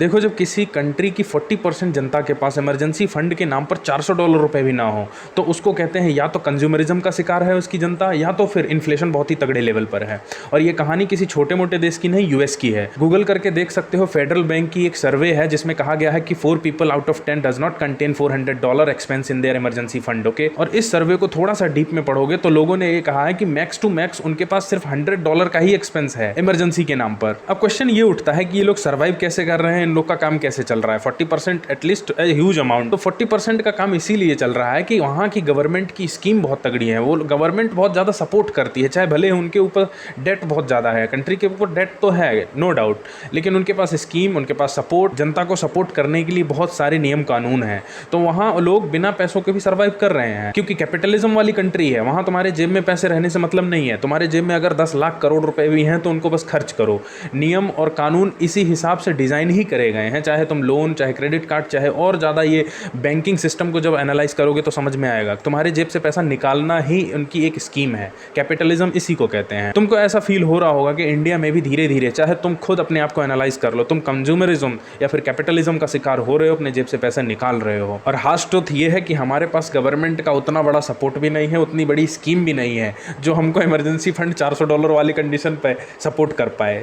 देखो, जब किसी कंट्री की 40% जनता के पास इमरजेंसी फंड के नाम पर $400 भी ना हो, तो उसको कहते हैं या तो कंज्यूमरिज्म का शिकार है उसकी जनता, या तो फिर इन्फ्लेशन बहुत ही तगड़े लेवल पर है। और ये कहानी किसी छोटे मोटे देश की नहीं, यूएस की है। गूगल करके देख सकते हो, फेडरल बैंक की एक सर्वे है जिसमें कहा गया है कि 4 people out of 10 does not contain $400 expense in their emergency fund. Okay, और इस सर्वे को थोड़ा सा डीप में पढ़ोगे तो लोगों ने ये कहा है कि मैक्स टू मैक्स उनके पास सिर्फ $100 का ही एक्सपेंस है इमरजेंसी के नाम पर। अब क्वेश्चन ये उठता है कि ये लोग सर्वाइव कैसे कर रहे हैं, इन लोग का काम कैसे चल रहा है। 40% एटलीस्ट ह्यूज अमाउंट। तो 40% का काम इसीलिए चल रहा है कि वहाँ की गवर्नमेंट की स्कीम बहुत तगड़ी है, वो गवर्नमेंट बहुत ज़्यादा सपोर्ट करती है, चाहे भले उनके ऊपर डेट बहुत ज़्यादा है, कंट्री के ऊपर डेट तो है नो डाउट, लेकिन उनके पास स्कीम, उनके पास सपोर्ट, जनता को सपोर्ट करने के लिए बहुत सारे नियम कानून हैं। तो वहाँ लोग बिना पैसों के भी सर्वाइव कर रहे हैं, क्योंकि कैपिटलिज्म वाली कंट्री है। वहाँ तुम्हारे जेब में पैसे रहने से मतलब नहीं है, तुम्हारे जेब में अगर 10 लाख करोड़ रुपए भी हैं तो उनको बस खर्च करो। नियम और कानून इसी हिसाब से डिज़ाइन ही करे गए हैं, चाहे तुम लोन, चाहे क्रेडिट कार्ड, चाहे और ज़्यादा ये बैंकिंग सिस्टम को जब एनालाइज करोगे तो समझ में आएगा। तुम्हारे जेब से पैसा निकालना ही उनकी एक स्कीम है। कैपिटलिज्म इसी को कहते हैं। तुमको ऐसा फील हो रहा होगा कि इंडिया में भी धीरे धीरे, चाहे तुम खुद अपने आप को एनालाइज कर लो, तुम कंज्यूमरिज्म या फिर कैपिटलिज्म का शिकार हो रहे हो, अपने जेब से पैसा निकाल रहे हो। और हार्श ट्रुथ ये है कि हमारे पास गवर्नमेंट का उतना बड़ा सपोर्ट भी नहीं है, उतनी बड़ी स्कीम भी नहीं है जो हमको इमरजेंसी फंड $400 वाली कंडीशन पे सपोर्ट कर पाए।